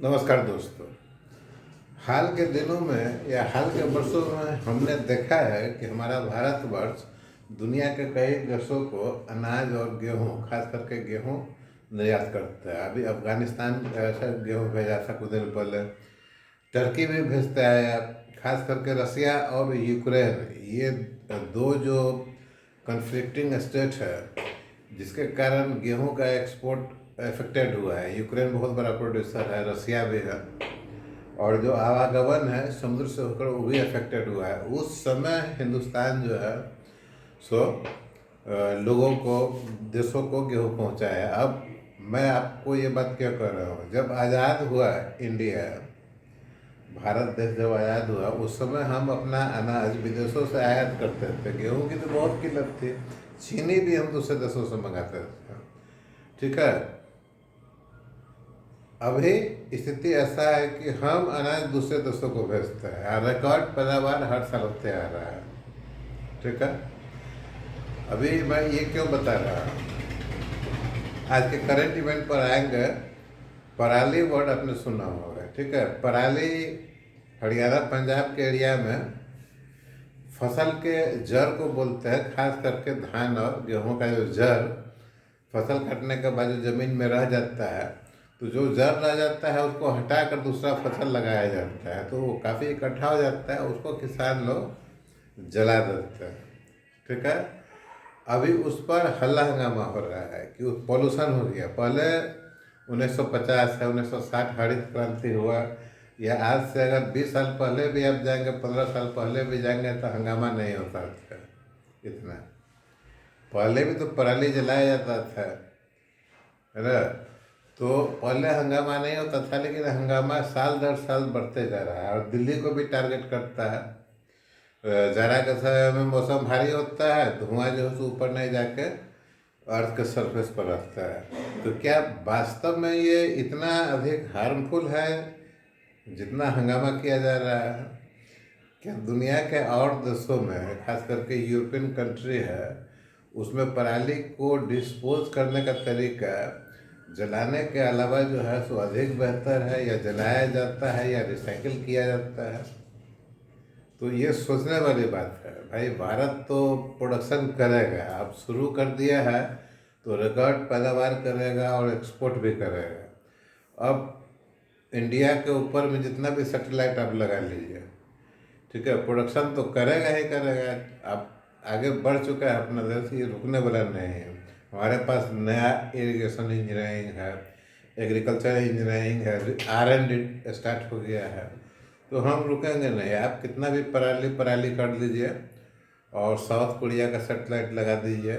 नमस्कार दोस्तों। हाल के दिनों में या हाल के वर्षों में हमने देखा है कि हमारा भारतवर्ष दुनिया के कई देशों को अनाज और गेहूं, खास करके गेहूं निर्यात करता है। अभी अफगानिस्तान ऐसा गेहूं भेजा था कुछ दिन पहले। टर्की भी भेजता है, खास करके रसिया और यूक्रेन, ये दो जो कन्फ्लिक्टिंग स्टेट है जिसके कारण गेहूं का एक्सपोर्ट इफेक्टेड हुआ है। यूक्रेन बहुत बड़ा प्रोड्यूसर है, रसिया भी है, और जो आवागमन है समुद्र से होकर वो भी अफेक्टेड हुआ है। उस समय हिंदुस्तान जो है सो लोगों को, देशों को गेहूँ पहुँचाया। अब मैं आपको ये बात क्यों कर रहा हूँ, जब आज़ाद हुआ इंडिया, भारत देश जब आज़ाद हुआ उस समय हम अपना अनाज विदेशों से आयात करते थे। गेहूँ की तो बहुत किल्लत थी, चीनी भी हम दूसरे देशों से मंगाते थे। ठीक है, अभी स्थिति ऐसा है कि हम अनाज दूसरे देशों को भेजते हैं और रिकॉर्ड पैदावार हर साल होते आ रहा है। ठीक है, अभी मैं ये क्यों बता रहा हूँ, आज के करंट इवेंट पर आएंगे। पराली वर्ड आपने सुना होगा, ठीक है। पराली हरियाणा पंजाब के एरिया में फसल के जड़ को बोलते हैं, खास करके धान और गेहूं का जो जड़ फसल कटने के बाद जो जमीन में रह जाता है, तो जो जड़ रह जाता है उसको हटा कर दूसरा फसल लगाया जाता है, तो वो काफ़ी इकट्ठा हो जाता है, उसको किसान लोग जला देते हैं। ठीक है, अभी उस पर हल्ला हंगामा हो रहा है कि पॉल्यूशन हो गया। पहले 1950 है, 1960 हरित क्रांति हुआ, या आज से अगर 20 साल पहले भी आप जाएंगे, 15 साल पहले भी जाएंगे, तो हंगामा नहीं होता था इतना। पहले भी तो पराली जलाया जाता था, है ना। तो पहले हंगामा नहीं होता था, लेकिन हंगामा साल दर साल बढ़ते जा रहा है और दिल्ली को भी टारगेट करता है। जाड़ा के समय में मौसम भारी होता है, धुआं जो है ऊपर नहीं जाके अर्थ के सरफेस पर रहता है। तो क्या वास्तव में ये इतना अधिक हार्मफुल है जितना हंगामा किया जा रहा है? क्या दुनिया के और देशों में, खास करके यूरोपियन कंट्री है, उसमें पराली को डिस्पोज करने का तरीका जलाने के अलावा जो है सो अधिक बेहतर है, या जलाया जाता है या रिसाइकिल किया जाता है? तो ये सोचने वाली बात है भाई। भारत तो प्रोडक्शन करेगा, अब शुरू कर दिया है, तो रिकॉर्ड पैदावार करेगा और एक्सपोर्ट भी करेगा। अब इंडिया के ऊपर में जितना भी सैटेलाइट आप लगा लीजिए, ठीक है, प्रोडक्शन तो करेगा ही करेगा। अब आगे बढ़ चुका है अपना देश, ये रुकने वाला नहीं है। हमारे पास नया इरिगेशन इंजीनियरिंग है, एग्रीकल्चर इंजीनियरिंग है, R&D स्टार्ट हो गया है, तो हम रुकेंगे नहीं। आप कितना भी पराली पराली कर लीजिए और साउथ कोरिया का सेटेलाइट लगा दीजिए।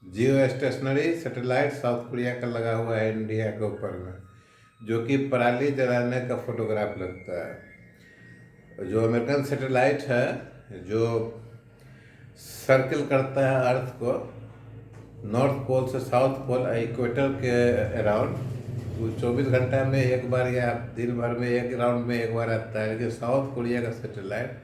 जियो स्टेशनरी सेटेलाइट साउथ कोरिया का लगा हुआ है इंडिया के ऊपर में, जो कि पराली जलाने का फोटोग्राफ लगता है। जो अमेरिकन सेटेलाइट है, जो सर्किल करता है अर्थ को नॉर्थ पोल से साउथ पोल, इक्वेटर के अराउंड, वो 24 घंटा में एक बार या दिन भर में एक राउंड में एक बार आता है। लेकिन साउथ कोरिया का सेटेलाइट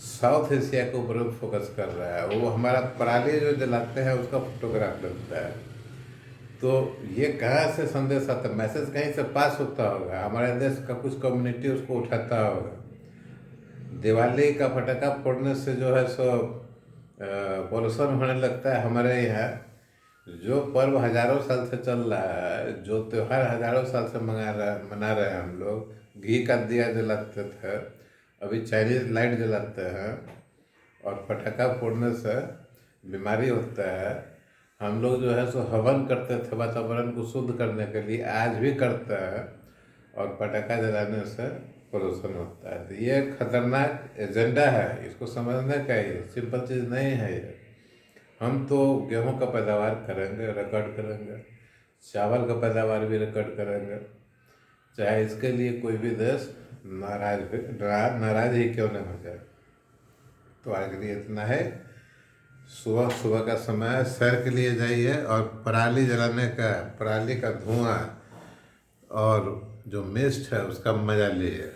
साउथ एशिया के ऊपर फोकस कर रहा है, वो हमारा पराली जो जलाते हैं उसका फोटोग्राफ लगता है। तो ये कहाँ से संदेश आता है? मैसेज कहीं से पास होता होगा, हमारे देश का कुछ कम्युनिटी उसको उठाता होगा। दिवाली का पटाखा फोड़ने से जो है सो पॉल्यूशन होने लगता है हमारे यहाँ। जो पर्व हजारों साल से चल रहा है, जो त्यौहार हजारों साल से मना रहे हैं हम लोग, घी का दिया जलाते थे, अभी चाइनीज लाइट जलाते हैं, और पटाखा फोड़ने से बीमारी होता है। हम लोग जो है सो हवन करते थे वातावरण को शुद्ध करने के लिए, आज भी करते हैं, और पटाखा जलाने से पोल्यूशन होता है। तो ये खतरनाक एजेंडा है, इसको समझने का ही, सिंपल चीज़ नहीं है ये। हम तो गेहूं का पैदावार करेंगे, रिकॉर्ड करेंगे, चावल का पैदावार भी रिकॉर्ड करेंगे, चाहे इसके लिए कोई भी देश नाराज ही क्यों न हो जाए। तो आज के लिए इतना है। सुबह सुबह का समय सैर के लिए जाइए, और पराली जलाने का, पराली का धुआं और जो मिस्ट है उसका मजा लीजिए।